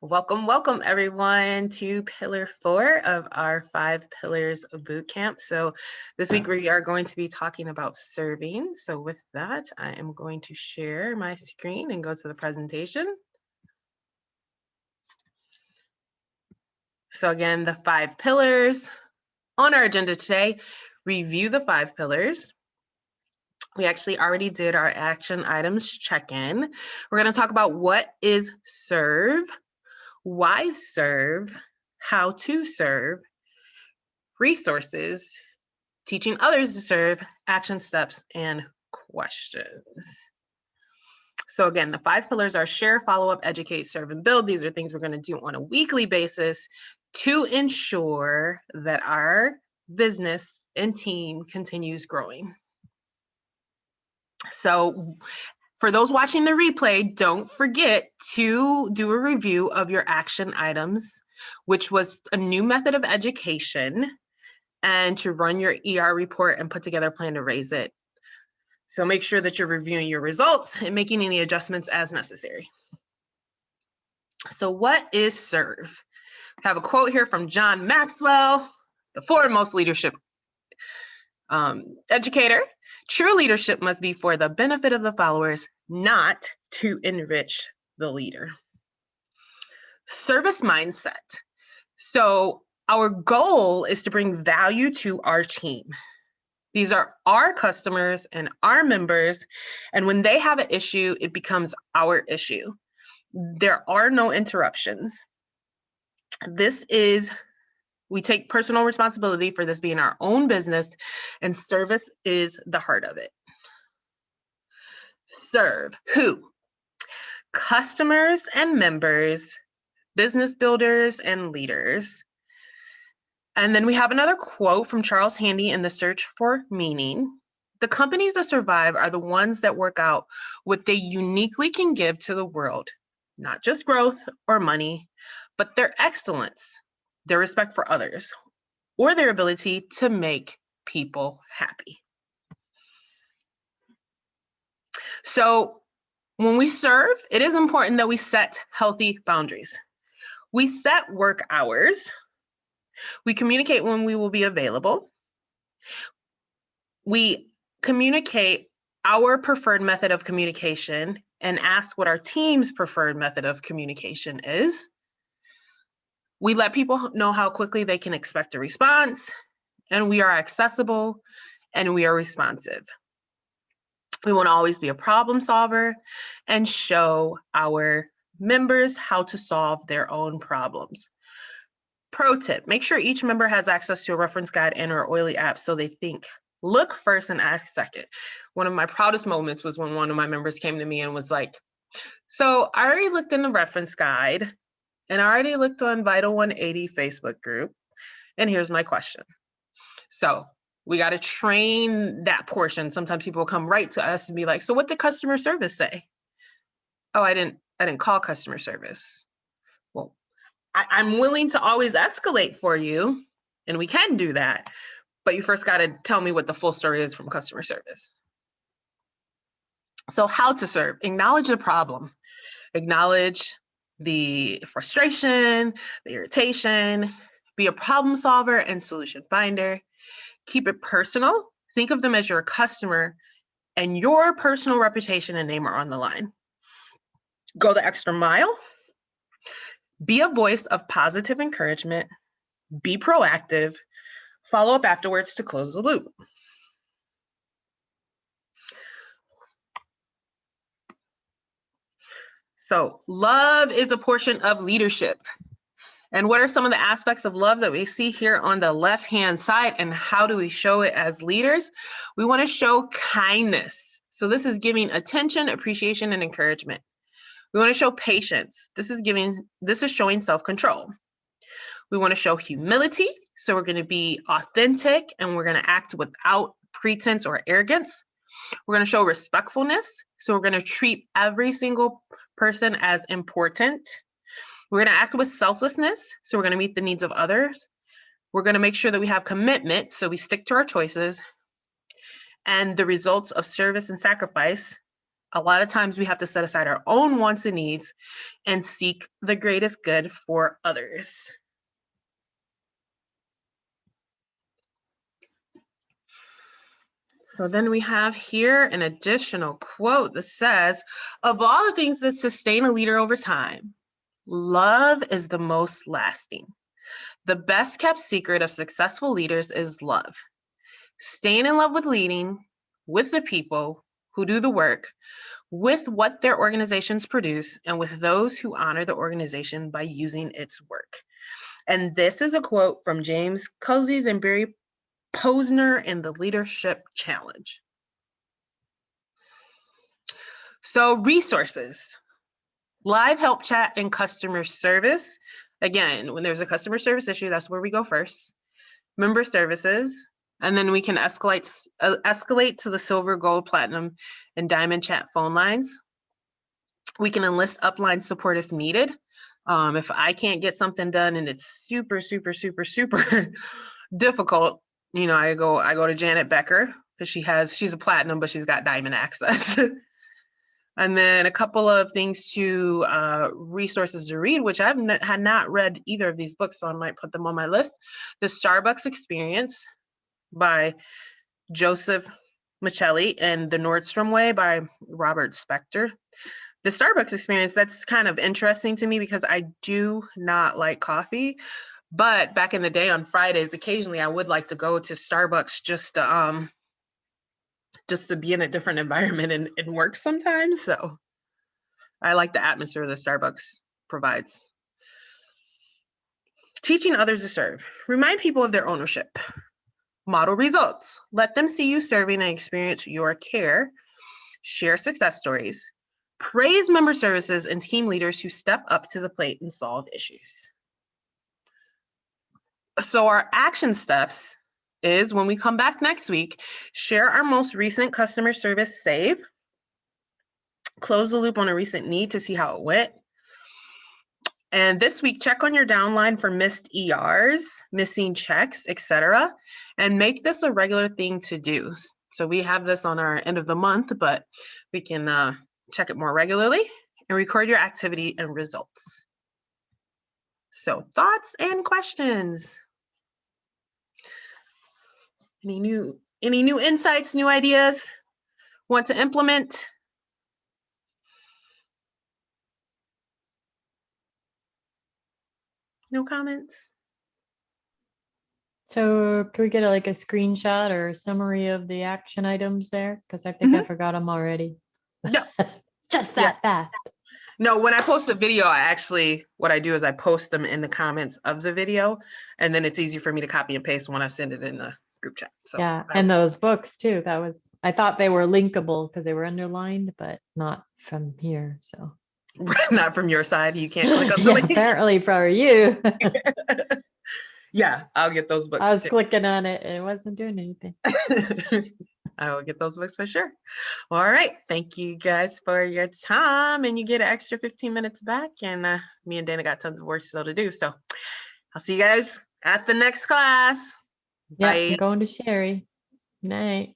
Welcome, welcome everyone to Pillar 4 of our 5 Pillars of Bootcamp. So this week we are going to be talking about serving. So with that, I am going to share my screen and go to the presentation. So again, the 5 pillars on our agenda today, review the 5 pillars. We actually already did our action items check-in. We're going to talk about what is serve, why serve, how to serve, resources, teaching others to serve, action steps, and questions. So again, the 5 pillars are share, follow up, educate, serve, and build. These are things we're going to do on a weekly basis to ensure that our business and team continues growing. So for those watching the replay, don't forget to do a review of your action items, which was a new method of education, and to run your ER report and put together a plan to raise it. So make sure that you're reviewing your results and making any adjustments as necessary. So what is serve? I have a quote here from John Maxwell, the foremost leadership educator. True leadership must be for the benefit of the followers, not to enrich the leader. Service mindset. So our goal is to bring value to our team. These are our customers and our members, and when they have an issue, it becomes our issue. There are no interruptions. We take personal responsibility for this being our own business, and service is the heart of it. Serve who? Customers and members, business builders and leaders. And then we have another quote from Charles Handy in The Search for Meaning. The companies that survive are the ones that work out what they uniquely can give to the world, not just growth or money, but their excellence, their respect for others, or their ability to make people happy. So when we serve, it is important that we set healthy boundaries. We set work hours. We communicate when we will be available. We communicate our preferred method of communication and ask what our team's preferred method of communication is. We let people know how quickly they can expect a response, and we are accessible and we are responsive. We want to always be a problem solver and show our members how to solve their own problems. Pro tip, make sure each member has access to a reference guide and or Oily app so they think, look first and act second. One of my proudest moments was when one of my members came to me and was like, so I already looked in the reference guide and I already looked on Vital 180 Facebook group, and here's my question. So we got to train that portion. Sometimes people will come right to us and be like, so what did customer service say? Oh, I didn't call customer service. Well, I'm willing to always escalate for you, and we can do that, but you first got to tell me what the full story is from customer service. So how to serve? Acknowledge the problem. Acknowledge the frustration, the irritation. Be a problem solver and solution finder. Keep it personal. Think of them as your customer, and your personal reputation and name are on the line. Go the extra mile. Be a voice of positive encouragement. Be proactive. Follow up afterwards to close the loop. So love is a portion of leadership. And what are some of the aspects of love that we see here on the left-hand side, and how do we show it as leaders? We want to show kindness. So this is giving attention, appreciation, and encouragement. We want to show patience. This is showing self-control. We want to show humility. So we're going to be authentic and we're going to act without pretense or arrogance. We're going to show respectfulness. So we're going to treat every single person as important. We're going to act with selflessness. So we're going to meet the needs of others. We're going to make sure that we have commitment. So we stick to our choices. And the results of service and sacrifice. A lot of times we have to set aside our own wants and needs and seek the greatest good for others. So then we have here an additional quote that says, of all the things that sustain a leader over time, love is the most lasting. The best kept secret of successful leaders is love. Staying in love with leading, with the people who do the work, with what their organizations produce, and with those who honor the organization by using its work. And this is a quote from James Cozies and Barry Posner in the Leadership Challenge. So resources, live help chat and customer service. Again, when there's a customer service issue, that's where we go first. Member services, and then we can escalate to the silver, gold, platinum, and diamond chat phone lines. We can enlist upline support if needed. If I can't get something done and it's super, super, super, super difficult, I go to Janet Becker because she's a platinum, but she's got diamond access. And then a couple of things to resources to read, which I've had not read either of these books, so I might put them on my list. The Starbucks Experience by Joseph Michelli and The Nordstrom Way by Robert Spector. The Starbucks Experience, that's kind of interesting to me because I do not like coffee. But back in the day on Fridays, occasionally I would like to go to Starbucks just to be in a different environment and work sometimes. So I like the atmosphere that Starbucks provides. Teaching others to serve. Remind people of their ownership. Model results. Let them see you serving and experience your care. Share success stories. Praise member services and team leaders who step up to the plate and solve issues. So our action steps is when we come back next week, share our most recent customer service save, close the loop on a recent need to see how it went. And this week, check on your downline for missed ERs, missing checks, etc., and make this a regular thing to do. So we have this on our end of the month, but we can check it more regularly and record your activity and results. So thoughts and questions? Any new insights, new ideas? Want to implement? No comments? So can we get a screenshot or a summary of the action items there? Because I think I forgot them already. No. Just that fast. No, when I post a video, what I do is I post them in the comments of the video, and then it's easy for me to copy and paste when I send it in the group chat. So yeah, and those books too. I thought they were linkable because they were underlined, but not from here. So not from your side. You can't click on the link. Apparently for you. Yeah, I'll get those books. I was clicking on it and it wasn't doing anything. I will get those books for sure. All right. Thank you guys for your time. And you get an extra 15 minutes back. And me and Dana got tons of work still to do. So I'll see you guys at the next class. Yeah, Bye. I'm going to Sherry. Night.